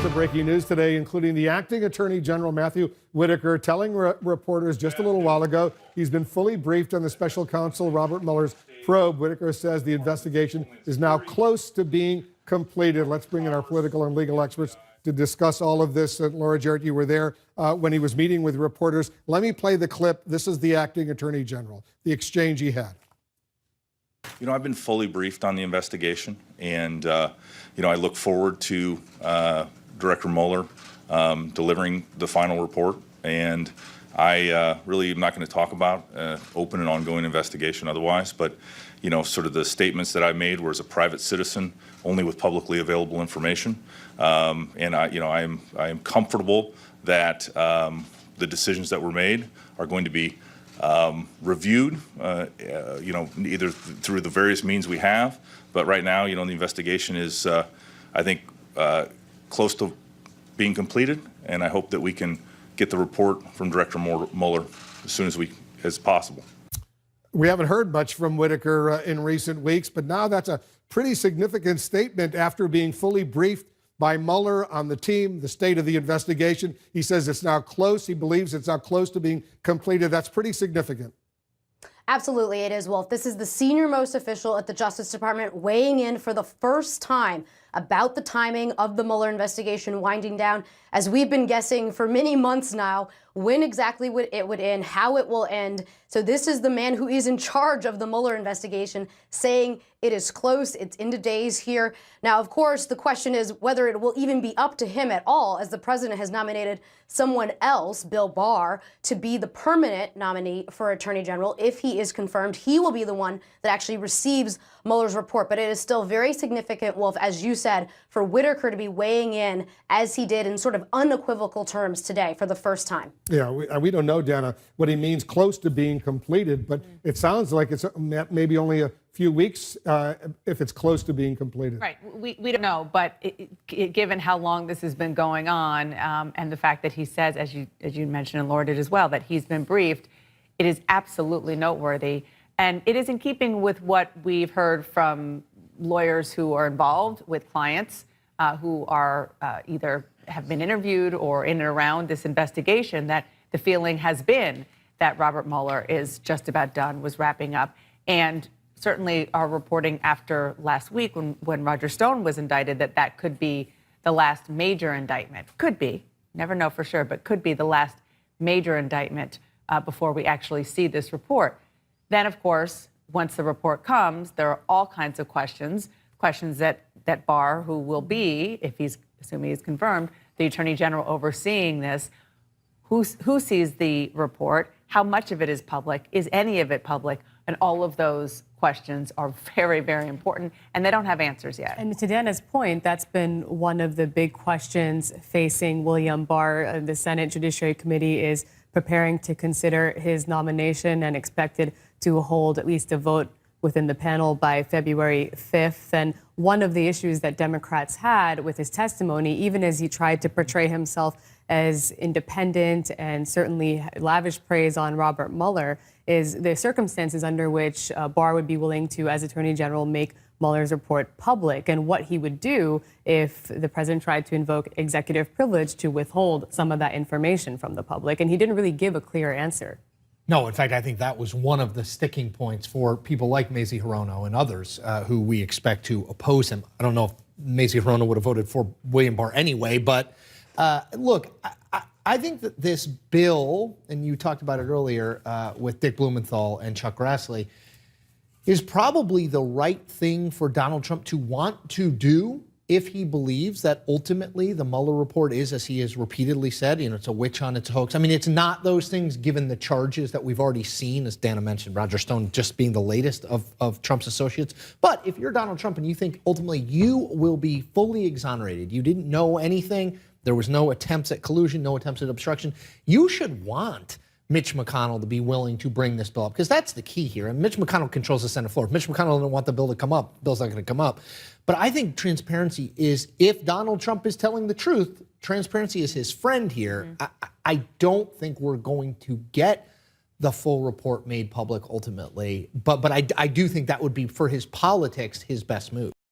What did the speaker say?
to breaking news today, including the acting Attorney General Matthew Whitaker telling reporters just a little while ago he's been fully briefed on the special counsel Robert Mueller's probe. Whitaker says the investigation is now close to being completed. Let's bring in our political and legal experts to discuss all of this. Laura Jarrett, you were there when he was meeting with reporters. Let me play the clip. This is the acting Attorney General, the exchange he had. You know, I've been fully briefed on the investigation, and I look forward to Director Mueller delivering the final report. And I really am not going to talk about open and ongoing investigation otherwise, but sort of the statements that I made were as a private citizen, only with publicly available information. And I am comfortable that the decisions that were made are going to be reviewed, either through the various means we have. But right now, the investigation is, I think, close to being completed, and I hope that we can get the report from Director Mueller as soon as possible. We haven't heard much from Whitaker in recent weeks, but now that's a pretty significant statement after being fully briefed by Mueller on the team, the state of the investigation. He says it's now close. He believes it's now close to being completed. That's pretty significant. Absolutely, it is, Wolf. This is the senior-most official at the Justice Department weighing in for the first time about the timing of the Mueller investigation winding down. As we've been guessing for many months now, when exactly it would end, how it will end. So this is the man who is in charge of the Mueller investigation saying it is close, it's into days here. Now, of course, the question is whether it will even be up to him at all, as the president has nominated someone else, Bill Barr, to be the permanent nominee for Attorney General. If he is confirmed, he will be the one that actually receives Mueller's report. But it is still very significant, Wolf, as you said, for Whitaker to be weighing in as he did in sort of unequivocal terms today for the first time. Yeah, we don't know, Dana, what he means close to being completed, but it sounds like it's maybe only a few weeks if it's close to being completed. Right. We don't know, but given how long this has been going on and the fact that he says, as you mentioned and Laura did as well, that he's been briefed, it is absolutely noteworthy. And it is in keeping with what we've heard from lawyers who are involved with clients who are either have been interviewed or in and around this investigation, that the feeling has been that Robert Mueller is just about done, was wrapping up. And certainly our reporting after last week when Roger Stone was indicted, that could be the last major indictment. Could be, never know for sure, but could be the last major indictment before we actually see this report. Then, of course, once the report comes, there are all kinds of questions that Barr, who will be, if he's assuming he's confirmed, the Attorney General overseeing this, who sees the report, how much of it is public, is any of it public, and all of those questions are very, very important, and they don't have answers yet. And to Dana's point, that's been one of the big questions facing William Barr. The Senate Judiciary Committee is preparing to consider his nomination and expected to hold at least a vote within the panel by February 5th. And one of the issues that Democrats had with his testimony, even as he tried to portray himself as independent and certainly lavish praise on Robert Mueller, is the circumstances under which Barr would be willing to, as Attorney General, make Mueller's report public, and what he would do if the president tried to invoke executive privilege to withhold some of that information from the public. And he didn't really give a clear answer. No, in fact, I think that was one of the sticking points for people like Mazie Hirono and others who we expect to oppose him. I don't know if Mazie Hirono would have voted for William Barr anyway, but look, I think that this bill, and you talked about it earlier with Dick Blumenthal and Chuck Grassley, is probably the right thing for Donald Trump to want to do if he believes that ultimately the Mueller report is, as he has repeatedly said, it's a witch hunt, it's a hoax. I mean, it's not those things given the charges that we've already seen, as Dana mentioned, Roger Stone just being the latest of Trump's associates. But if you're Donald Trump and you think ultimately you will be fully exonerated, you didn't know anything, there was no attempts at collusion, no attempts at obstruction, you should want Mitch McConnell to be willing to bring this bill up, because that's the key here. And Mitch McConnell controls the Senate floor. If Mitch McConnell doesn't want the bill to come up, the bill's not going to come up. But I think transparency is, if Donald Trump is telling the truth, transparency is his friend here. I don't think we're going to get the full report made public ultimately, but I do think that would be, for his politics, his best move.